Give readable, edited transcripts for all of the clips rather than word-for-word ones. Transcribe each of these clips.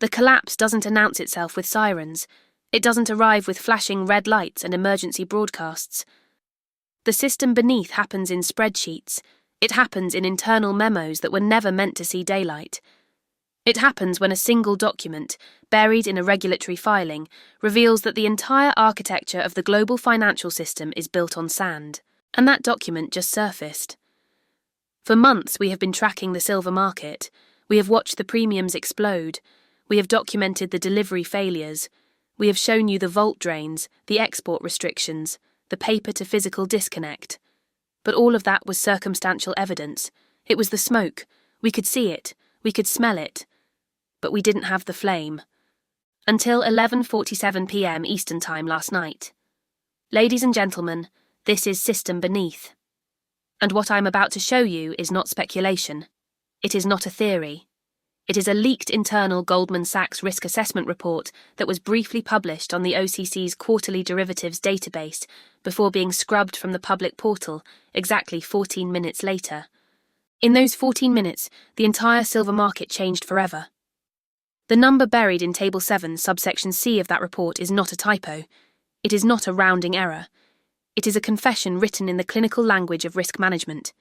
The collapse doesn't announce itself with sirens. It doesn't arrive with flashing red lights and emergency broadcasts. The system beneath happens in spreadsheets. It happens in internal memos that were never meant to see daylight. It happens when a single document, buried in a regulatory filing, reveals that the entire architecture of the global financial system is built on sand. And that document just surfaced. For months we have been tracking the silver market. We have watched the premiums explode. We have documented the delivery failures. We have shown you the vault drains, the export restrictions, the paper-to-physical disconnect. But all of that was circumstantial evidence. It was the smoke. We could see it. We could smell it. But we didn't have the flame. Until 11:47 p.m. Eastern Time last night. Ladies and gentlemen, this is System Beneath. And what I'm about to show you is not speculation. It is not a theory. It is a leaked internal Goldman Sachs risk assessment report that was briefly published on the OCC's quarterly derivatives database before being scrubbed from the public portal exactly 14 minutes later. In those 14 minutes, the entire silver market changed forever. The number buried in Table 7, subsection C of that report is not a typo. It is not a rounding error. It is a confession written in the clinical language of risk management.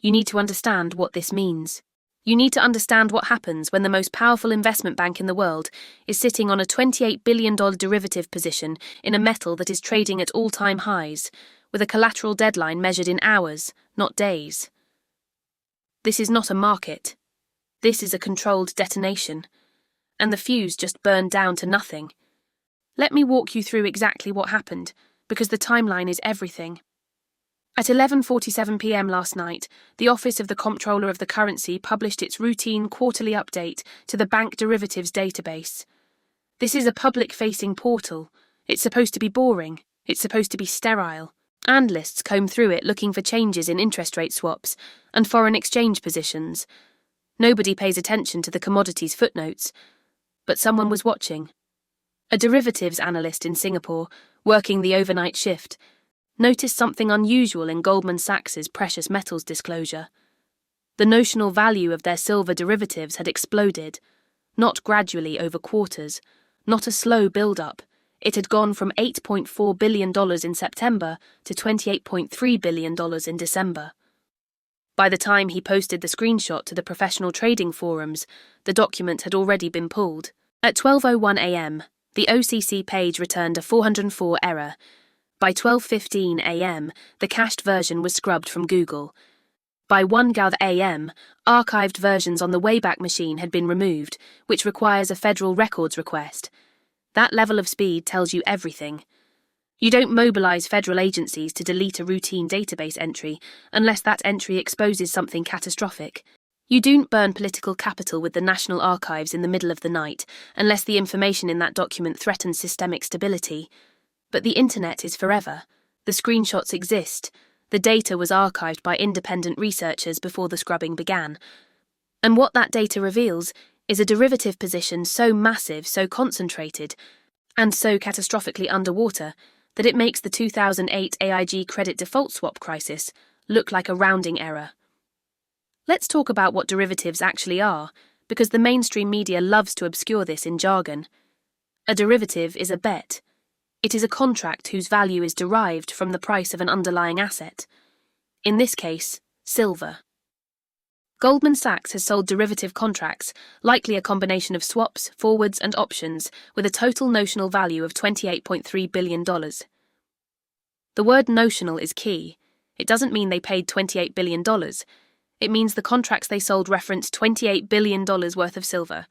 You need to understand what this means. You need to understand what happens when the most powerful investment bank in the world is sitting on a $28 billion derivative position in a metal that is trading at all-time highs, with a collateral deadline measured in hours, not days. This is not a market. This is a controlled detonation. And the fuse just burned down to nothing. Let me walk you through exactly what happened, because the timeline is everything. At 11:47 p.m. last night, the Office of the Comptroller of the Currency published its routine quarterly update to the bank derivatives database. This is a public-facing portal. It's supposed to be boring. It's supposed to be sterile. Analysts comb through it looking for changes in interest rate swaps and foreign exchange positions. Nobody pays attention to the commodities footnotes. But someone was watching. A derivatives analyst in Singapore, working the overnight shift, noticed something unusual in Goldman Sachs's precious metals disclosure. The notional value of their silver derivatives had exploded, not gradually over quarters, not a slow build-up. It had gone from $8.4 billion in September to $28.3 billion in December. By the time he posted the screenshot to the professional trading forums, the document had already been pulled. At 12:01 a.m., the OCC page returned a 404 error. By 12:15 a.m., the cached version was scrubbed from Google. By 1 a.m., archived versions on the Wayback Machine had been removed, which requires a federal records request. That level of speed tells you everything. You don't mobilize federal agencies to delete a routine database entry unless that entry exposes something catastrophic. You don't burn political capital with the National Archives in the middle of the night unless the information in that document threatens systemic stability. But the internet is forever. The screenshots exist. The data was archived by independent researchers before the scrubbing began. And what that data reveals is a derivative position so massive, so concentrated, and so catastrophically underwater that it makes the 2008 AIG credit default swap crisis look like a rounding error. Let's talk about what derivatives actually are, because the mainstream media loves to obscure this in jargon. A derivative is a bet. It is a contract whose value is derived from the price of an underlying asset. In this case, silver. Goldman Sachs has sold derivative contracts, likely a combination of swaps, forwards, and options, with a total notional value of $28.3 billion. The word notional is key. It doesn't mean they paid $28 billion. It means the contracts they sold referenced $28 billion worth of silver.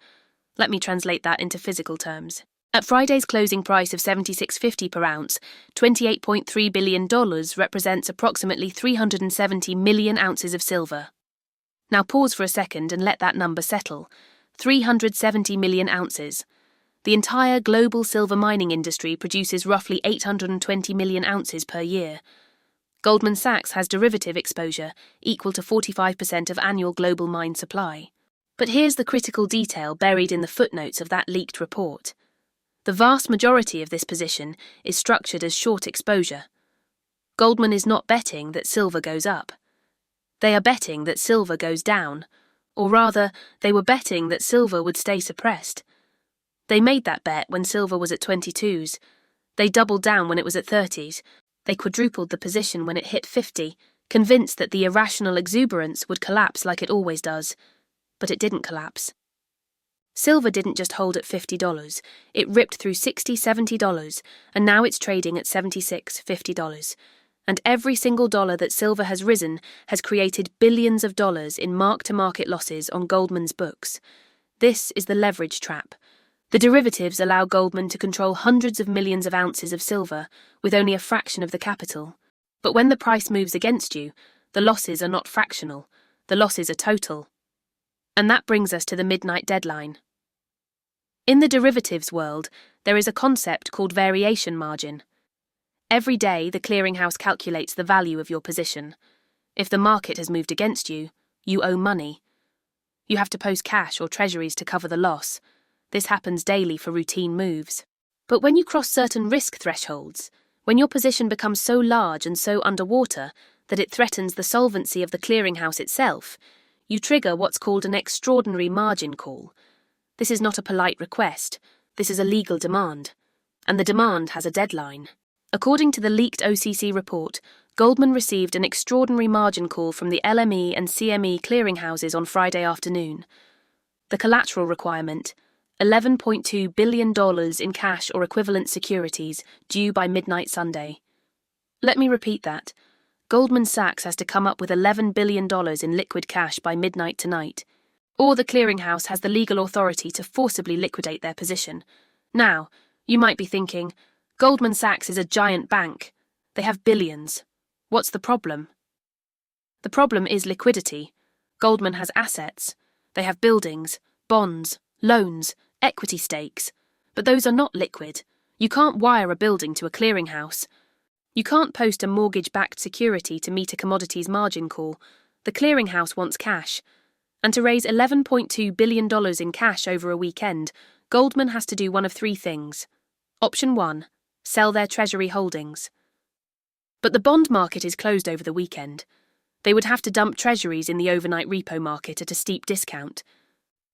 Let me translate that into physical terms. At Friday's closing price of $76.50 per ounce, $28.3 billion represents approximately 370 million ounces of silver. Now pause for a second and let that number settle. 370 million ounces. The entire global silver mining industry produces roughly 820 million ounces per year. Goldman Sachs has derivative exposure equal to 45% of annual global mine supply. But here's the critical detail buried in the footnotes of that leaked report. The vast majority of this position is structured as short exposure. Goldman is not betting that silver goes up. They are betting that silver goes down, or rather, they were betting that silver would stay suppressed. They made that bet when silver was at 22s. They doubled down when it was at 30s. They quadrupled the position when it hit 50, convinced that the irrational exuberance would collapse like it always does. But it didn't collapse. Silver didn't just hold at $50, it ripped through $60, $70, and now it's trading at $76, $50. And every single dollar that silver has risen has created billions of dollars in mark-to-market losses on Goldman's books. This is the leverage trap. The derivatives allow Goldman to control hundreds of millions of ounces of silver with only a fraction of the capital. But when the price moves against you, the losses are not fractional, the losses are total. And that brings us to the midnight deadline. In the derivatives world, there is a concept called variation margin. Every day, the clearinghouse calculates the value of your position. If the market has moved against you, you owe money. You have to post cash or treasuries to cover the loss. This happens daily for routine moves. But when you cross certain risk thresholds, when your position becomes so large and so underwater that it threatens the solvency of the clearinghouse itself, you trigger what's called an extraordinary margin call. This is not a polite request, this is a legal demand. And the demand has a deadline. According to the leaked OCC report, Goldman received an extraordinary margin call from the LME and CME clearinghouses on Friday afternoon. The collateral requirement, $11.2 billion in cash or equivalent securities due by midnight Sunday. Let me repeat that. Goldman Sachs has to come up with $11 billion in liquid cash by midnight tonight. Or the clearinghouse has the legal authority to forcibly liquidate their position. Now, you might be thinking, Goldman Sachs is a giant bank. They have billions. What's the problem? The problem is liquidity. Goldman has assets. They have buildings, bonds, loans, equity stakes. But those are not liquid. You can't wire a building to a clearinghouse. You can't post a mortgage-backed security to meet a commodities margin call. The clearinghouse wants cash. And to raise $11.2 billion in cash over a weekend, Goldman has to do one of three things. Option 1. Sell their treasury holdings. But the bond market is closed over the weekend. They would have to dump treasuries in the overnight repo market at a steep discount,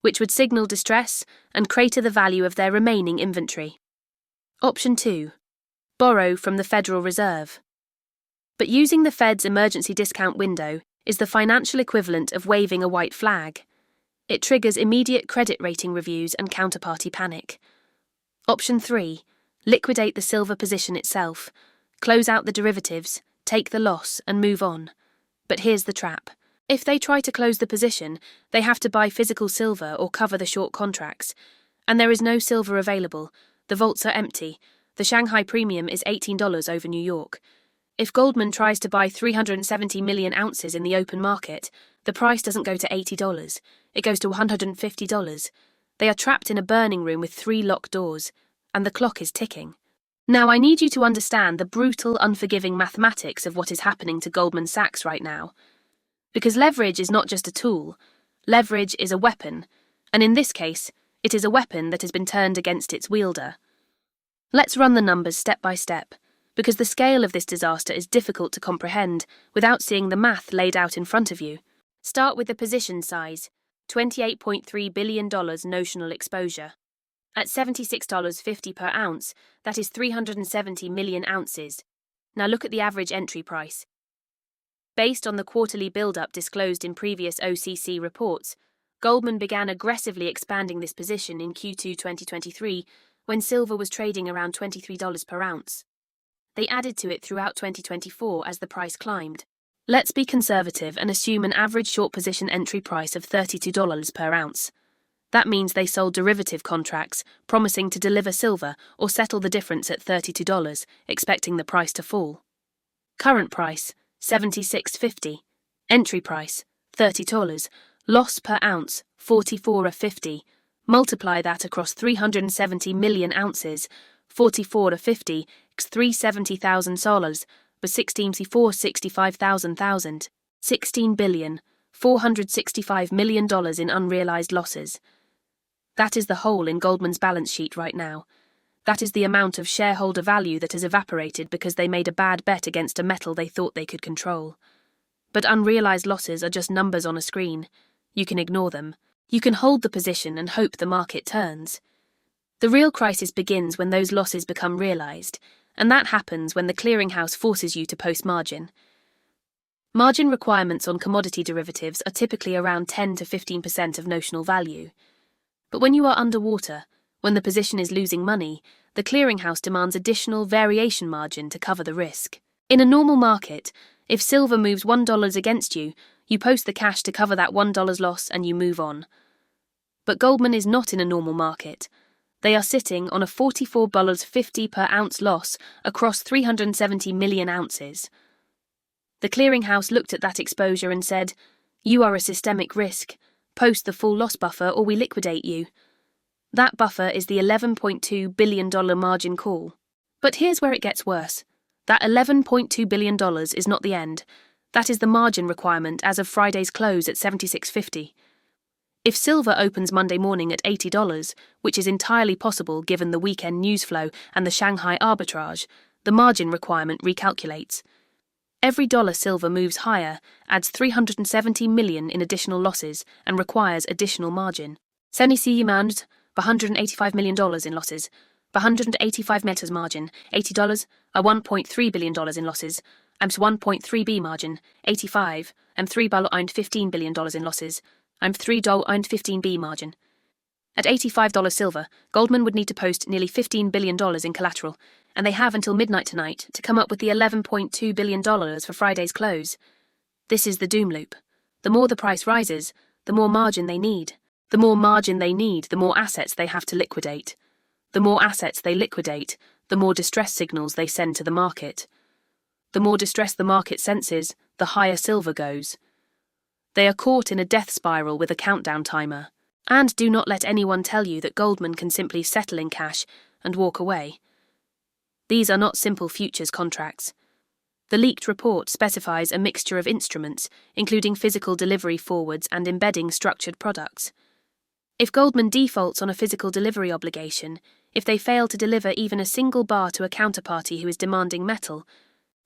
which would signal distress and crater the value of their remaining inventory. Option 2. Borrow from the Federal Reserve. But using the Fed's emergency discount window is the financial equivalent of waving a white flag. It triggers immediate credit rating reviews and counterparty panic. Option 3. Liquidate the silver position itself, close out the derivatives, take the loss, and move on. But here's the trap. If they try to close the position, they have to buy physical silver or cover the short contracts. And there is no silver available. The vaults are empty. The Shanghai premium is $18 over New York. If Goldman tries to buy 370 million ounces in the open market, the price doesn't go to $80. It goes to $150. They are trapped in a burning room with 3 locked doors. And the clock is ticking. Now I need you to understand the brutal, unforgiving mathematics of what is happening to Goldman Sachs right now. Because leverage is not just a tool, leverage is a weapon, and in this case, it is a weapon that has been turned against its wielder. Let's run the numbers step by step, because the scale of this disaster is difficult to comprehend without seeing the math laid out in front of you. Start with the position size, $28.3 billion notional exposure. At $76.50 per ounce, that is 370 million ounces. Now look at the average entry price. Based on the quarterly build-up disclosed in previous OCC reports, Goldman began aggressively expanding this position in Q2 2023 when silver was trading around $23 per ounce. They added to it throughout 2024 as the price climbed. Let's be conservative and assume an average short position entry price of $32 per ounce. That means they sold derivative contracts, promising to deliver silver or settle the difference at $32, expecting the price to fall. Current price, $76.50. Entry price, $30. Loss per ounce, $44.50. Multiply that across 370 million ounces, $44.50, $370,000, but $65,000, $16 billion, $465 million in unrealized losses. That is the hole in Goldman's balance sheet right now. That is the amount of shareholder value that has evaporated because they made a bad bet against a metal they thought they could control. But unrealized losses are just numbers on a screen. You can ignore them. You can hold the position and hope the market turns. The real crisis begins when those losses become realized, and that happens when the clearinghouse forces you to post margin. Margin requirements on commodity derivatives are typically around 10 to 15% of notional value. But when you are underwater, when the position is losing money, the clearinghouse demands additional variation margin to cover the risk. In a normal market, if silver moves $1 against you, you post the cash to cover that $1 loss and you move on. But Goldman is not in a normal market. They are sitting on a $44.50 per ounce loss across 370 million ounces. The clearinghouse looked at that exposure and said, "You are a systemic risk. Post the full loss buffer or we liquidate you." That buffer is the $11.2 billion margin call. But here's where it gets worse. That $11.2 billion is not the end. That is the margin requirement as of Friday's close at $76.50. If silver opens Monday morning at $80, which is entirely possible given the weekend news flow and the Shanghai arbitrage, the margin requirement recalculates. Every dollar silver moves higher adds $370 million in additional losses and requires additional margin. 70 demand, $185 million in losses, $185 meters margin, $80, $1.3 billion in losses, $1.3B margin, $85, $3.15 billion in losses, $3.15B margin. At $85 silver, Goldman would need to post nearly $15 billion in collateral, and they have until midnight tonight to come up with the $11.2 billion for Friday's close. This is the doom loop. The more the price rises, the more margin they need. The more margin they need, the more assets they have to liquidate. The more assets they liquidate, the more distress signals they send to the market. The more distress the market senses, the higher silver goes. They are caught in a death spiral with a countdown timer. And do not let anyone tell you that Goldman can simply settle in cash and walk away. These are not simple futures contracts. The leaked report specifies a mixture of instruments, including physical delivery forwards and embedding structured products. If Goldman defaults on a physical delivery obligation, if they fail to deliver even a single bar to a counterparty who is demanding metal,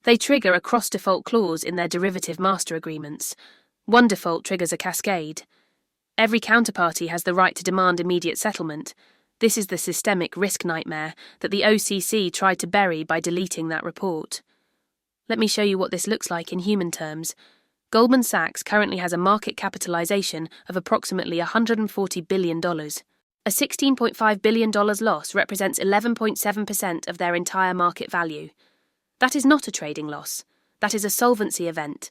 they trigger a cross-default clause in their derivative master agreements. One default triggers a cascade. Every counterparty has the right to demand immediate settlement. This is the systemic risk nightmare that the OCC tried to bury by deleting that report. Let me show you what this looks like in human terms. Goldman Sachs currently has a market capitalization of approximately $140 billion. A $16.5 billion loss represents 11.7% of their entire market value. That is not a trading loss. That is a solvency event.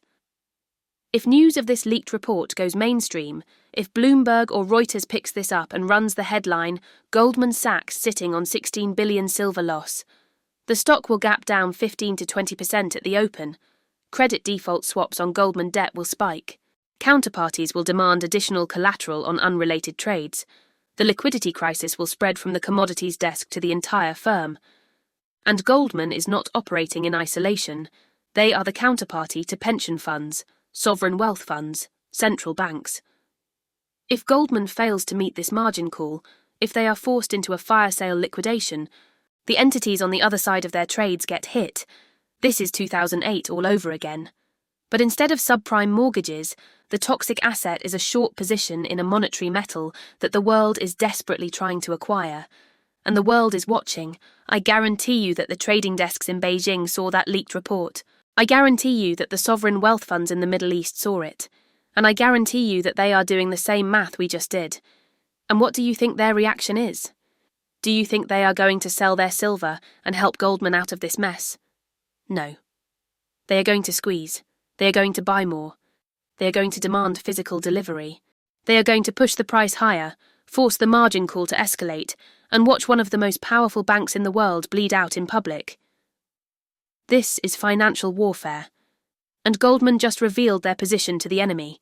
If news of this leaked report goes mainstream, if Bloomberg or Reuters picks this up and runs the headline, "Goldman Sachs sitting on $16 billion silver loss," the stock will gap down 15 to 20% at the open. Credit default swaps on Goldman debt will spike. Counterparties will demand additional collateral on unrelated trades. The liquidity crisis will spread from the commodities desk to the entire firm. And Goldman is not operating in isolation. They are the counterparty to pension funds, sovereign wealth funds, central banks. If Goldman fails to meet this margin call, if they are forced into a fire sale liquidation, the entities on the other side of their trades get hit. This is 2008 all over again. But instead of subprime mortgages, the toxic asset is a short position in a monetary metal that the world is desperately trying to acquire. And the world is watching. I guarantee you that the trading desks in Beijing saw that leaked report. I guarantee you that the sovereign wealth funds in the Middle East saw it. And I guarantee you that they are doing the same math we just did. And what do you think their reaction is? Do you think they are going to sell their silver and help Goldman out of this mess? No. They are going to squeeze. They are going to buy more. They are going to demand physical delivery. They are going to push the price higher, force the margin call to escalate, and watch one of the most powerful banks in the world bleed out in public. This is financial warfare. And Goldman just revealed their position to the enemy.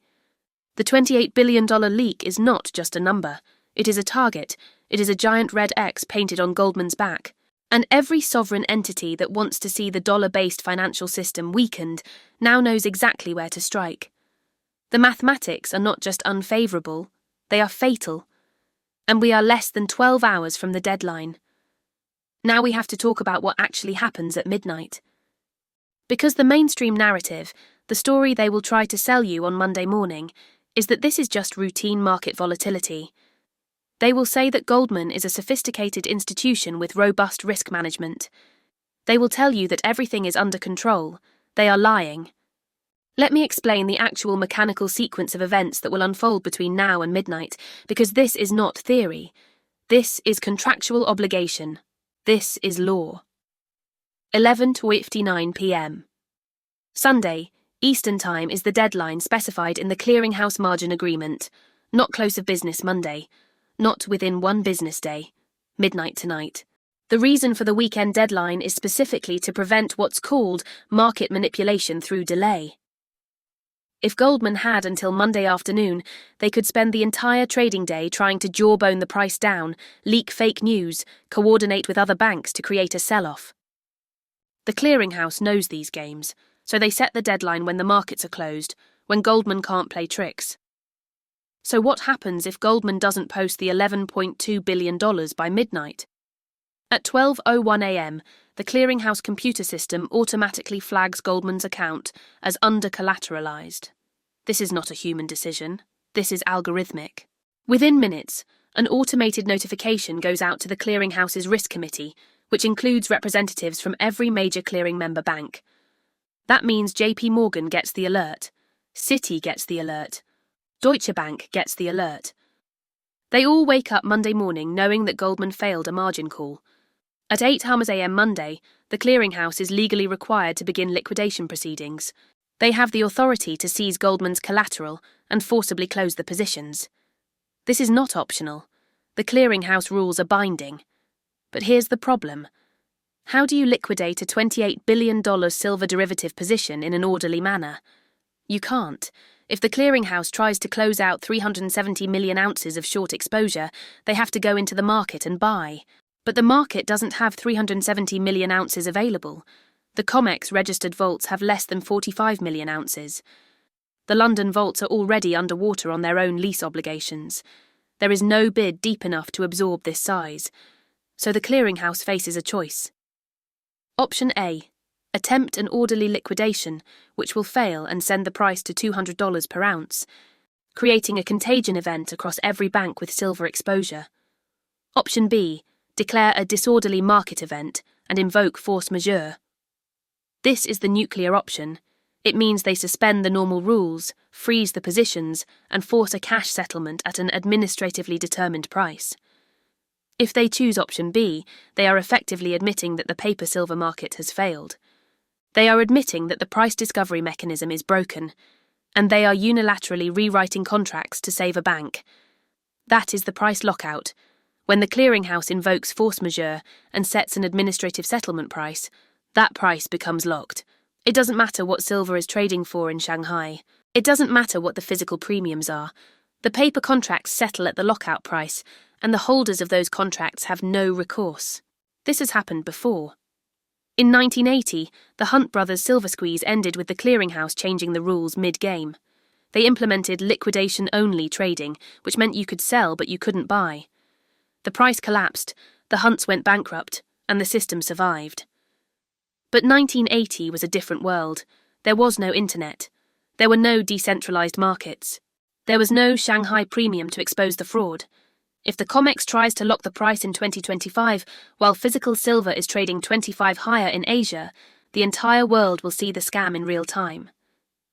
The $28 billion leak is not just a number. It is a target. It is a giant red X painted on Goldman's back. And every sovereign entity that wants to see the dollar-based financial system weakened now knows exactly where to strike. The mathematics are not just unfavourable, they are fatal. And we are less than 12 hours from the deadline. Now we have to talk about what actually happens at midnight. Because the mainstream narrative, the story they will try to sell you on Monday morning, is that this is just routine market volatility. They will say that Goldman is a sophisticated institution with robust risk management. They will tell you that everything is under control. They are lying. Let me explain the actual mechanical sequence of events that will unfold between now and midnight, because this is not theory. This is contractual obligation. This is law. 11:59 p.m. Sunday, Eastern Time is the deadline specified in the Clearinghouse Margin Agreement. Not close of business Monday. Not within one business day. Midnight tonight. The reason for the weekend deadline is specifically to prevent what's called market manipulation through delay. If Goldman had until Monday afternoon, they could spend the entire trading day trying to jawbone the price down, leak fake news, coordinate with other banks to create a sell-off. The clearinghouse knows these games, so they set the deadline when the markets are closed, when Goldman can't play tricks. So what happens if Goldman doesn't post the $11.2 billion by midnight? At 12:01 a.m., the clearinghouse computer system automatically flags Goldman's account as under-collateralized. This is not a human decision. This is algorithmic. Within minutes, an automated notification goes out to the clearinghouse's risk committee, which includes representatives from every major clearing member bank. That means JP Morgan gets the alert, Citi gets the alert, Deutsche Bank gets the alert. They all wake up Monday morning knowing that Goldman failed a margin call. At 8:00 a.m. Monday, the clearinghouse is legally required to begin liquidation proceedings. They have the authority to seize Goldman's collateral and forcibly close the positions. This is not optional. The clearinghouse rules are binding. But here's the problem. How do you liquidate a $28 billion silver derivative position in an orderly manner? You can't. If the clearinghouse tries to close out 370 million ounces of short exposure, they have to go into the market and buy. But the market doesn't have 370 million ounces available. The COMEX registered vaults have less than 45 million ounces. The London vaults are already underwater on their own lease obligations. There is no bid deep enough to absorb this size. So the clearinghouse faces a choice. Option A. Attempt an orderly liquidation, which will fail and send the price to $200 per ounce, creating a contagion event across every bank with silver exposure. Option B. Declare a disorderly market event and invoke force majeure. This is the nuclear option. It means they suspend the normal rules, freeze the positions, and force a cash settlement at an administratively determined price. If they choose option B, they are effectively admitting that the paper silver market has failed. They are admitting that the price discovery mechanism is broken, and they are unilaterally rewriting contracts to save a bank. That is the price lockout. When the clearinghouse invokes force majeure and sets an administrative settlement price, that price becomes locked. It doesn't matter what silver is trading for in Shanghai. It doesn't matter what the physical premiums are. The paper contracts settle at the lockout price, and the holders of those contracts have no recourse. This has happened before. In 1980, the Hunt brothers' silver squeeze ended with the clearinghouse changing the rules mid-game. They implemented liquidation-only trading, which meant you could sell but you couldn't buy. The price collapsed, the Hunts went bankrupt, and the system survived. But 1980 was a different world. There was no internet. There were no decentralized markets. There was no Shanghai premium to expose the fraud. If the COMEX tries to lock the price in 2025, while physical silver is trading 25 higher in Asia, the entire world will see the scam in real time.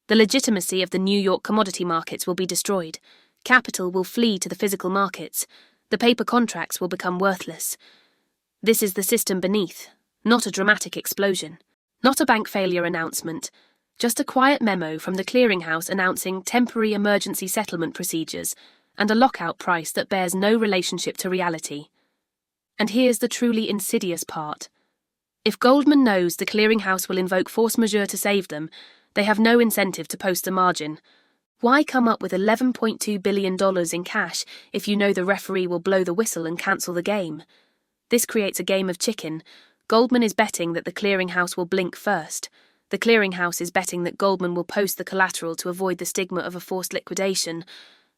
The legitimacy of the New York commodity markets will be destroyed. Capital will flee to the physical markets. The paper contracts will become worthless. This is the system beneath, not a dramatic explosion, not a bank failure announcement, just a quiet memo from the clearinghouse announcing temporary emergency settlement procedures and a lockout price that bears no relationship to reality. And here's the truly insidious part. If Goldman knows the clearinghouse will invoke force majeure to save them, they have no incentive to post a margin. Why come up with $11.2 billion in cash if you know the referee will blow the whistle and cancel the game? This creates a game of chicken. Goldman is betting that the clearinghouse will blink first. The clearinghouse is betting that Goldman will post the collateral to avoid the stigma of a forced liquidation.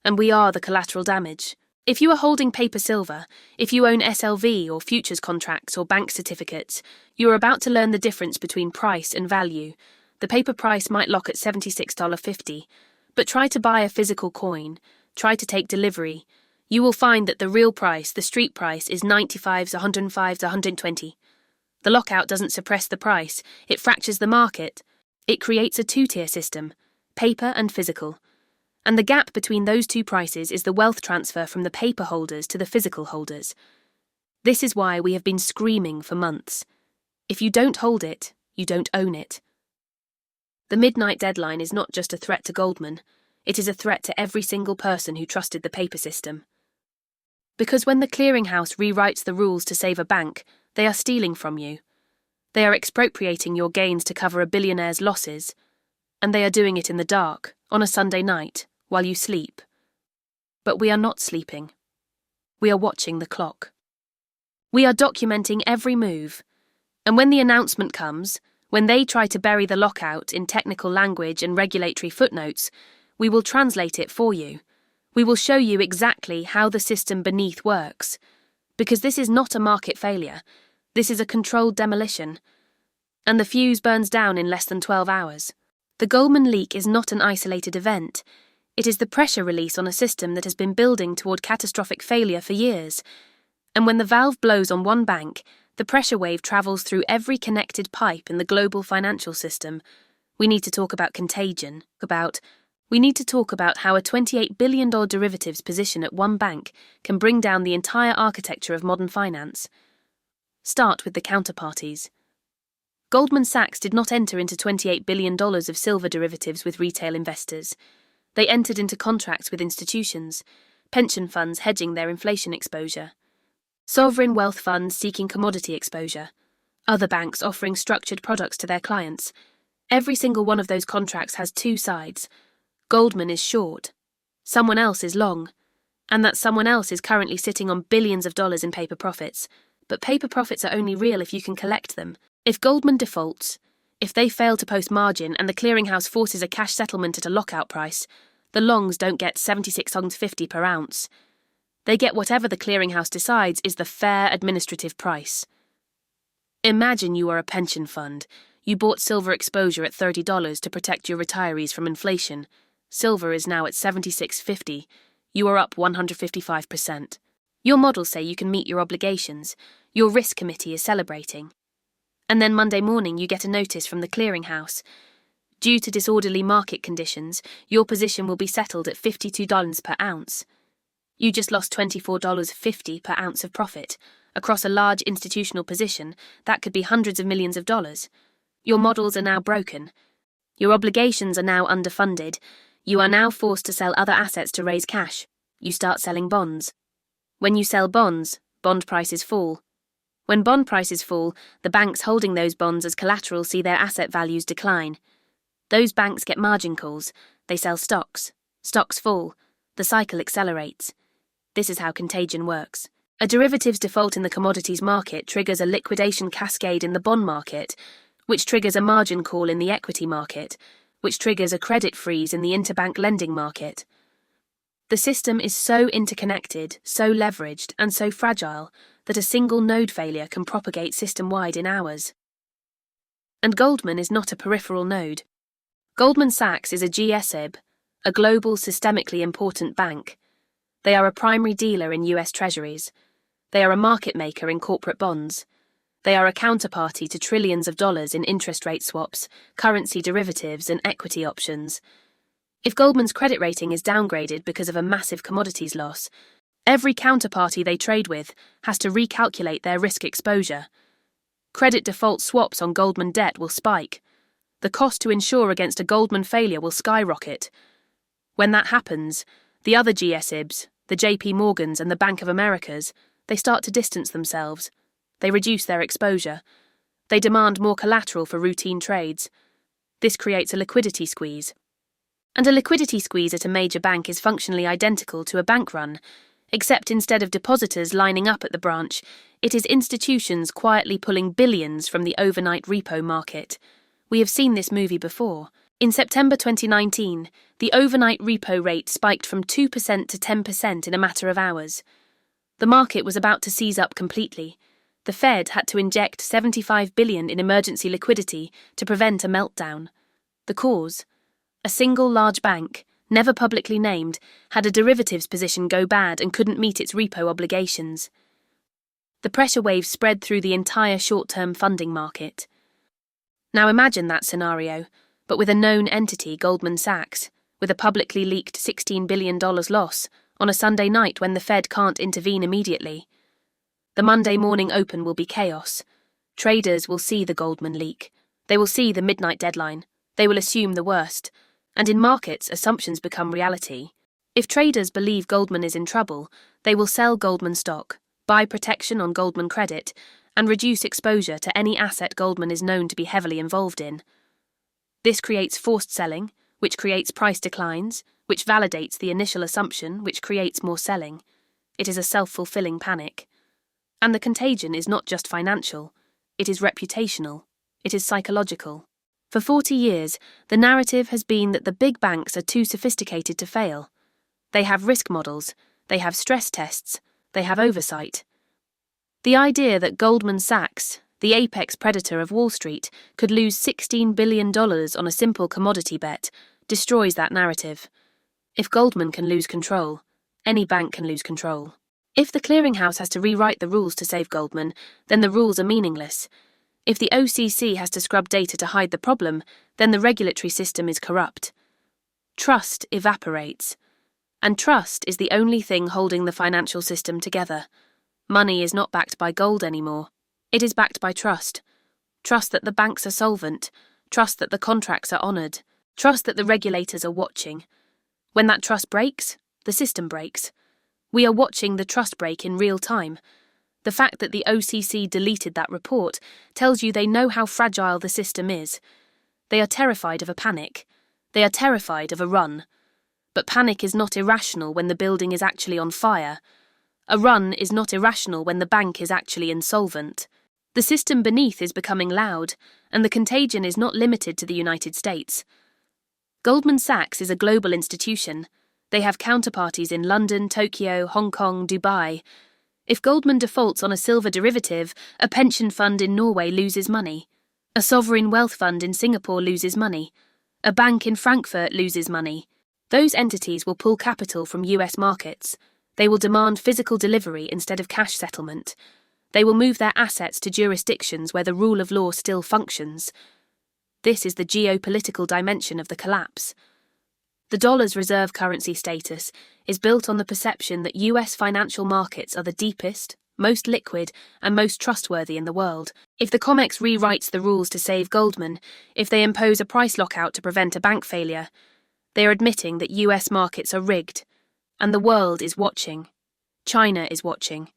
And we are the collateral damage. If you are holding paper silver, if you own SLV or futures contracts or bank certificates, you are about to learn the difference between price and value. The paper price might lock at $76.50. But try to buy a physical coin, try to take delivery. you will find that the real price, the street price, is 95s, 105s, 120. The lockout doesn't suppress the price, it fractures the market. It creates a two-tier system, paper and physical. And the gap between those two prices is the wealth transfer from the paper holders to the physical holders. This is why we have been screaming for months. If you don't hold it, you don't own it. The midnight deadline is not just a threat to Goldman, it is a threat to every single person who trusted the paper system. Because when the clearinghouse rewrites the rules to save a bank, they are stealing from you. They are expropriating your gains to cover a billionaire's losses, and they are doing it in the dark, on a Sunday night, while you sleep. But we are not sleeping. We are watching the clock. We are documenting every move, and when the announcement comes, when they try to bury the lockout in technical language and regulatory footnotes, we will translate it for you. We will show you exactly how the system beneath works, because this is not a market failure, this is a controlled demolition, and the fuse burns down in less than 12 hours. The Goldman leak is not an isolated event, it is the pressure release on a system that has been building toward catastrophic failure for years, and when the valve blows on one bank, the pressure wave travels through every connected pipe in the global financial system. We need to talk about contagion, We need to talk about how a $28 billion derivatives position at one bank can bring down the entire architecture of modern finance. Start with the counterparties. Goldman Sachs did not enter into $28 billion of silver derivatives with retail investors. They entered into contracts with institutions, pension funds hedging their inflation exposure, sovereign wealth funds seeking commodity exposure, other banks offering structured products to their clients. Every single one of those contracts has two sides. Goldman is short, someone else is long, and that someone else is currently sitting on billions of dollars in paper profits. But paper profits are only real if you can collect them. If Goldman defaults, if they fail to post margin and the clearinghouse forces a cash settlement at a lockout price, the longs don't get 76.50 per ounce. They get whatever the clearinghouse decides is the fair administrative price. Imagine you are a pension fund. You bought silver exposure at $30 to protect your retirees from inflation. Silver is now at 76.50. You are up 155%. Your models say you can meet your obligations. Your risk committee is celebrating. And then Monday morning you get a notice from the clearinghouse. Due to disorderly market conditions, your position will be settled at $52 per ounce. You just lost $24.50 per ounce of profit. Across a large institutional position, that could be hundreds of millions of dollars. Your models are now broken. Your obligations are now underfunded. You are now forced to sell other assets to raise cash. You start selling bonds. When you sell bonds, bond prices fall. When bond prices fall, the banks holding those bonds as collateral see their asset values decline. Those banks get margin calls. They sell stocks. Stocks fall. The cycle accelerates. This is how contagion works. A derivatives default in the commodities market triggers a liquidation cascade in the bond market, which triggers a margin call in the equity market, which triggers a credit freeze in the interbank lending market. The system is so interconnected, so leveraged, and so fragile that a single node failure can propagate system-wide in hours. And Goldman is not a peripheral node. Goldman Sachs is a GSIB, a global systemically important bank. They are a primary dealer in US Treasuries. They are a market maker in corporate bonds. They are a counterparty to trillions of dollars in interest rate swaps, currency derivatives, and equity options. If Goldman's credit rating is downgraded because of a massive commodities loss, every counterparty they trade with has to recalculate their risk exposure. Credit default swaps on Goldman debt will spike. The cost to insure against a Goldman failure will skyrocket. When that happens, the other GSIBs, the JP Morgans and the Bank of Americas, they start to distance themselves. They reduce their exposure. They demand more collateral for routine trades. This creates a liquidity squeeze. And a liquidity squeeze at a major bank is functionally identical to a bank run, except instead of depositors lining up at the branch, it is institutions quietly pulling billions from the overnight repo market. We have seen this movie before. In September 2019, the overnight repo rate spiked from 2% to 10% in a matter of hours. The market was about to seize up completely. The Fed had to inject $75 billion in emergency liquidity to prevent a meltdown. The cause? A single large bank, never publicly named, had a derivatives position go bad and couldn't meet its repo obligations. The pressure wave spread through the entire short-term funding market. Now imagine that scenario, but with a known entity, Goldman Sachs, with a publicly leaked $16 billion loss on a Sunday night when the Fed can't intervene immediately. The Monday morning open will be chaos. Traders will see the Goldman leak. They will see the midnight deadline. They will assume the worst. And in markets, assumptions become reality. If traders believe Goldman is in trouble, they will sell Goldman stock, buy protection on Goldman credit, and reduce exposure to any asset Goldman is known to be heavily involved in. This creates forced selling, which creates price declines, which validates the initial assumption, which creates more selling. It is a self-fulfilling panic. And the contagion is not just financial, it is reputational, it is psychological. For 40 years, the narrative has been that the big banks are too sophisticated to fail. They have risk models, they have stress tests, they have oversight. The idea that Goldman Sachs, the apex predator of Wall Street, could lose $16 billion on a simple commodity bet destroys that narrative. If Goldman can lose control, any bank can lose control. If the clearinghouse has to rewrite the rules to save Goldman, then the rules are meaningless. If the OCC has to scrub data to hide the problem, then the regulatory system is corrupt. Trust evaporates. And trust is the only thing holding the financial system together. Money is not backed by gold anymore. It is backed by trust. Trust that the banks are solvent. Trust that the contracts are honoured. Trust that the regulators are watching. When that trust breaks, the system breaks. We are watching the trust break in real time. The fact that the OCC deleted that report tells you they know how fragile the system is. They are terrified of a panic. They are terrified of a run. But panic is not irrational when the building is actually on fire. A run is not irrational when the bank is actually insolvent. The system beneath is becoming loud, and the contagion is not limited to the United States. Goldman Sachs is a global institution. They have counterparties in London, Tokyo, Hong Kong, Dubai. If Goldman defaults on a silver derivative, a pension fund in Norway loses money. A sovereign wealth fund in Singapore loses money. A bank in Frankfurt loses money. Those entities will pull capital from US markets. They will demand physical delivery instead of cash settlement. They will move their assets to jurisdictions where the rule of law still functions. This is the geopolitical dimension of the collapse. The dollar's reserve currency status is built on the perception that US financial markets are the deepest, most liquid, and most trustworthy in the world. If the COMEX rewrites the rules to save Goldman, if they impose a price lockout to prevent a bank failure, they are admitting that US markets are rigged, and the world is watching. China is watching.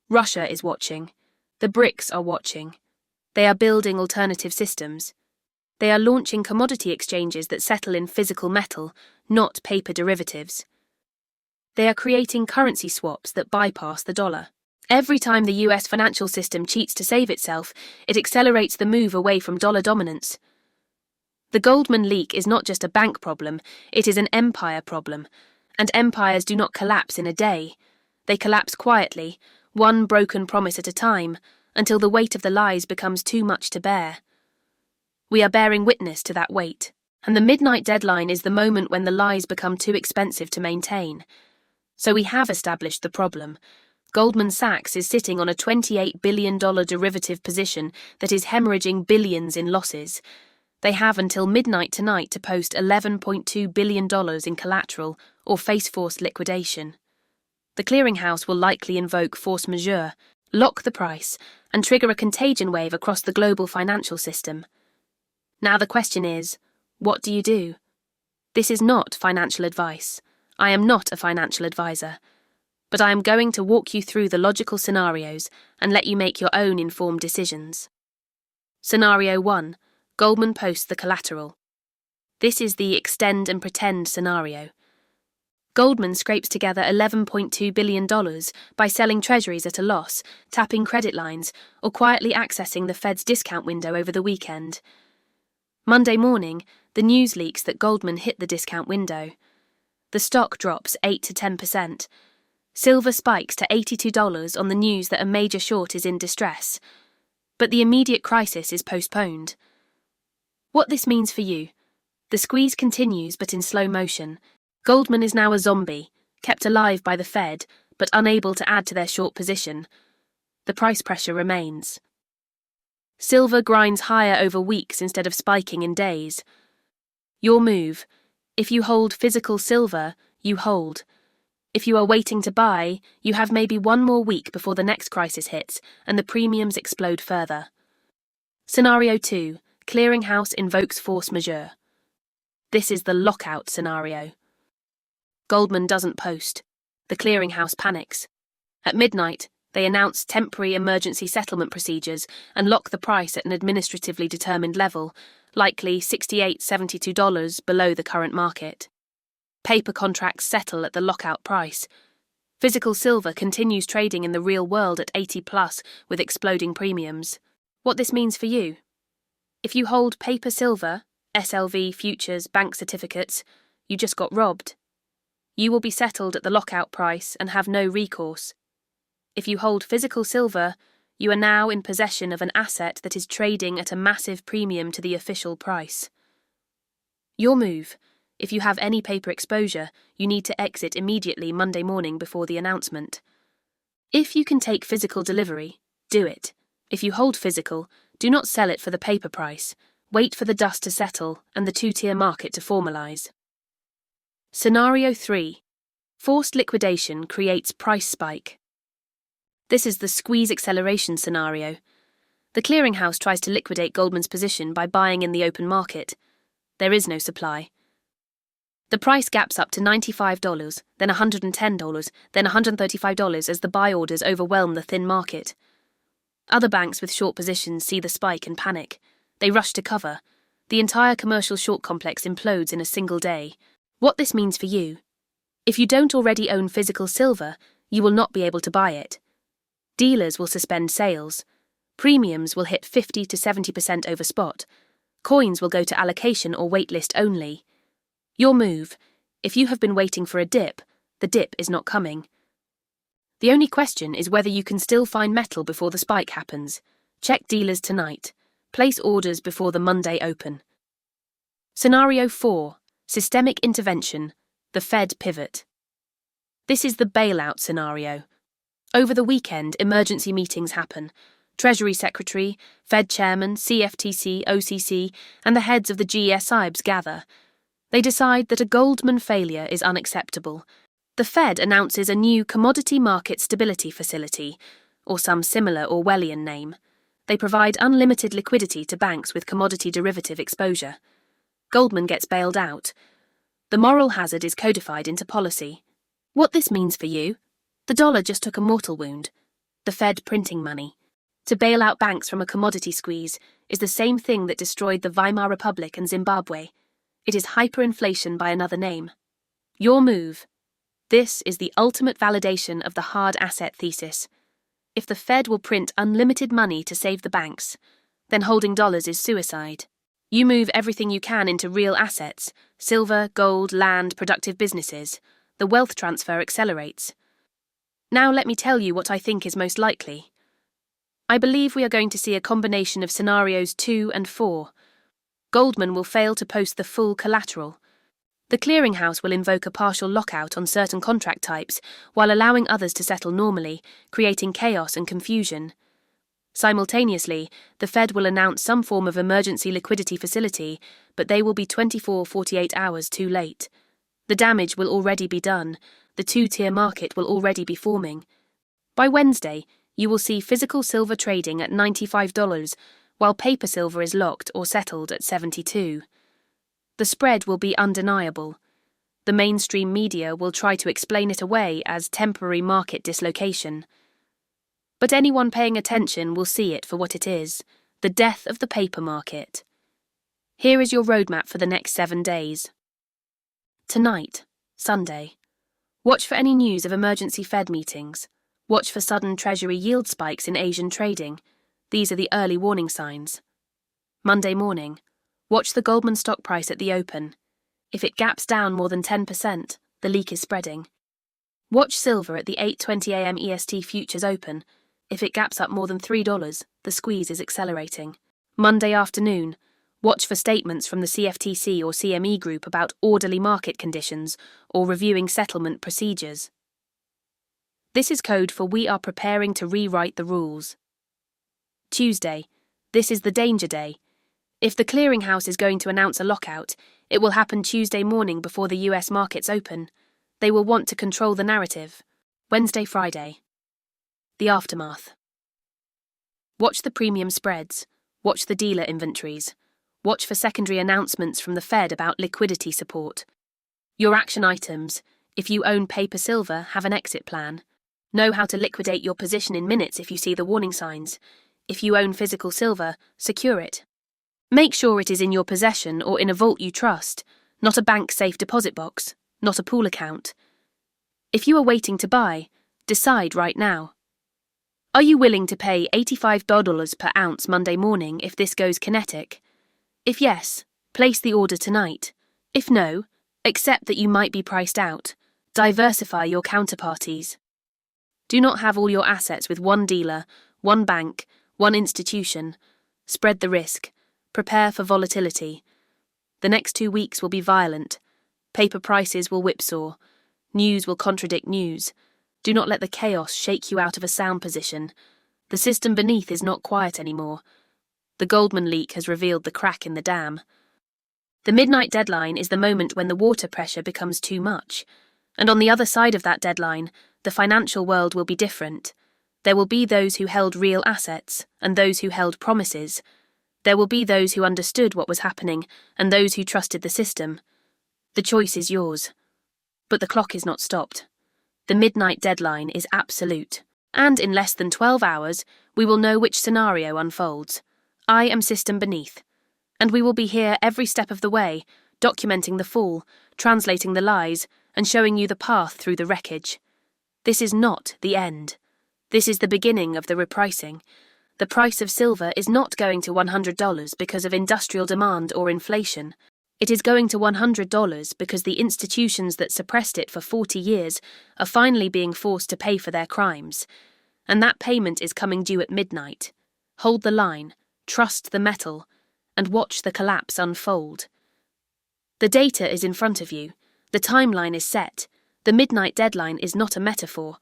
Russia is watching. The BRICS are watching. They are building alternative systems. They are launching commodity exchanges that settle in physical metal, not paper derivatives. They are creating currency swaps that bypass the dollar. Every time the US financial system cheats to save itself, it accelerates the move away from dollar dominance. The Goldman leak is not just a bank problem, it is an empire problem. And empires do not collapse in a day. They collapse quietly, one broken promise at a time, until the weight of the lies becomes too much to bear. We are bearing witness to that weight, and the midnight deadline is the moment when the lies become too expensive to maintain. So we have established the problem. Goldman Sachs is sitting on a $28 billion derivative position that is hemorrhaging billions in losses. They have until midnight tonight to post $11.2 billion in collateral or face forced liquidation. The clearinghouse will likely invoke force majeure, lock the price, and trigger a contagion wave across the global financial system. Now the question is, what do you do? This is not financial advice. I am not a financial advisor. But I am going to walk you through the logical scenarios and let you make your own informed decisions. Scenario 1. Goldman posts the collateral. This is the extend and pretend scenario. Goldman scrapes together $11.2 billion by selling treasuries at a loss, tapping credit lines, or quietly accessing the Fed's discount window over the weekend. Monday morning, the news leaks that Goldman hit the discount window. The stock drops 8 to 10%. Silver spikes to $82 on the news that a major short is in distress. But the immediate crisis is postponed. What this means for you? The squeeze continues but in slow motion. Goldman is now a zombie, kept alive by the Fed, but unable to add to their short position. The price pressure remains. Silver grinds higher over weeks instead of spiking in days. Your move. If you hold physical silver, you hold. If you are waiting to buy, you have maybe one more week before the next crisis hits and the premiums explode further. Scenario 2. Clearinghouse invokes force majeure. This is the lockout scenario. Goldman doesn't post. The clearinghouse panics. At midnight, they announce temporary emergency settlement procedures and lock the price at an administratively determined level, likely $68.72 below the current market. Paper contracts settle at the lockout price. Physical silver continues trading in the real world at 80+ with exploding premiums. What this means for you? If you hold paper silver, SLV, futures, bank certificates, you just got robbed. You will be settled at the lockout price and have no recourse. If you hold physical silver, you are now in possession of an asset that is trading at a massive premium to the official price. Your move. If you have any paper exposure, you need to exit immediately Monday morning before the announcement. If you can take physical delivery, do it. If you hold physical, do not sell it for the paper price. Wait for the dust to settle and the two-tier market to formalize. Scenario 3. Forced liquidation creates price spike. This is the squeeze acceleration scenario. The clearinghouse tries to liquidate Goldman's position by buying in the open market. There is no supply. The price gaps up to $95, then $110, then $135 as the buy orders overwhelm the thin market. Other banks with short positions see the spike and panic. They rush to cover. The entire commercial short complex implodes in a single day. What this means for you? If you don't already own physical silver, you will not be able to buy it. Dealers will suspend sales. Premiums will hit 50 to 70% over spot. Coins will go to allocation or waitlist only. Your move. If you have been waiting for a dip, the dip is not coming. The only question is whether you can still find metal before the spike happens. Check dealers tonight. Place orders before the Monday open. Scenario 4. Systemic intervention. The Fed pivot. This is the bailout scenario. Over the weekend, emergency meetings happen. Treasury Secretary, Fed Chairman, CFTC, OCC, and the heads of the GSIBs gather. They decide that a Goldman failure is unacceptable. The Fed announces a new Commodity Market Stability Facility, or some similar Orwellian name. They provide unlimited liquidity to banks with commodity derivative exposure. Goldman gets bailed out. The moral hazard is codified into policy. What this means for you? The dollar just took a mortal wound. The Fed printing money. To bail out banks from a commodity squeeze is the same thing that destroyed the Weimar Republic and Zimbabwe. It is hyperinflation by another name. Your move. This is the ultimate validation of the hard asset thesis. If the Fed will print unlimited money to save the banks, then holding dollars is suicide. You move everything you can into real assets, silver, gold, land, productive businesses. The wealth transfer accelerates. Now let me tell you what I think is most likely. I believe we are going to see a combination of scenarios 2 and 4. Goldman will fail to post the full collateral. The clearinghouse will invoke a partial lockout on certain contract types while allowing others to settle normally, creating chaos and confusion. Simultaneously, the Fed will announce some form of emergency liquidity facility, but they will be 24-48 hours too late. The damage will already be done. The two-tier market will already be forming. By Wednesday, you will see physical silver trading at $95, while paper silver is locked or settled at $72. The spread will be undeniable. The mainstream media will try to explain it away as temporary market dislocation. But anyone paying attention will see it for what it is, the death of the paper market. Here is your roadmap for the next 7 days. Tonight, Sunday. Watch for any news of emergency Fed meetings. Watch for sudden Treasury yield spikes in Asian trading. These are the early warning signs. Monday morning. Watch the Goldman stock price at the open. If it gaps down more than 10%, the leak is spreading. Watch silver at the 8:20 a.m. EST futures open. If it gaps up more than $3, the squeeze is accelerating. Monday afternoon. Watch for statements from the CFTC or CME Group about orderly market conditions or reviewing settlement procedures. This is code for we are preparing to rewrite the rules. Tuesday. This is the danger day. If the clearinghouse is going to announce a lockout, it will happen Tuesday morning before the US markets open. They will want to control the narrative. Wednesday, Friday. The aftermath. Watch the premium spreads. Watch the dealer inventories. Watch for secondary announcements from the Fed about liquidity support. Your action items. If you own paper silver, have an exit plan. Know how to liquidate your position in minutes if you see the warning signs. If you own physical silver, secure it. Make sure it is in your possession or in a vault you trust, not a bank safe deposit box, not a pool account. If you are waiting to buy, decide right now. Are you willing to pay $85 per ounce Monday morning if this goes kinetic? If yes, place the order tonight. If no, accept that you might be priced out. Diversify your counterparties. Do not have all your assets with one dealer, one bank, one institution. Spread the risk. Prepare for volatility. The next 2 weeks will be violent. Paper prices will whipsaw. News will contradict news. Do not let the chaos shake you out of a sound position. The system beneath is not quiet anymore. The Goldman leak has revealed the crack in the dam. The midnight deadline is the moment when the water pressure becomes too much. And on the other side of that deadline, the financial world will be different. There will be those who held real assets and those who held promises. There will be those who understood what was happening and those who trusted the system. The choice is yours. But the clock is not stopped. The midnight deadline is absolute. And in less than 12 hours, we will know which scenario unfolds. I am System Beneath. And we will be here every step of the way, documenting the fall, translating the lies, and showing you the path through the wreckage. This is not the end. This is the beginning of the repricing. The price of silver is not going to $100 because of industrial demand or inflation. It is going to $100 because the institutions that suppressed it for 40 years are finally being forced to pay for their crimes. And that payment is coming due at midnight. Hold the line, trust the metal, and watch the collapse unfold. The data is in front of you. The timeline is set. The midnight deadline is not a metaphor.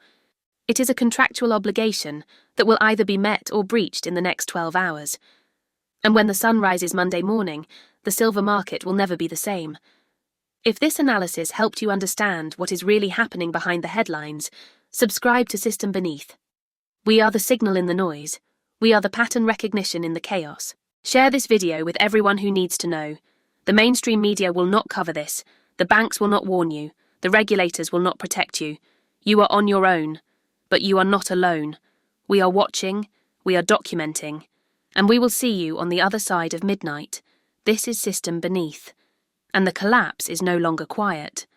It is a contractual obligation that will either be met or breached in the next 12 hours. And when the sun rises Monday morning, the silver market will never be the same. If this analysis helped you understand what is really happening behind the headlines, subscribe to System Beneath. We are the signal in the noise. We are the pattern recognition in the chaos. Share this video with everyone who needs to know. The mainstream media will not cover this. The banks will not warn you. The regulators will not protect you. You are on your own. But you are not alone. We are watching, we are documenting, and we will see you on the other side of midnight. This is System Beneath, and the collapse is no longer quiet.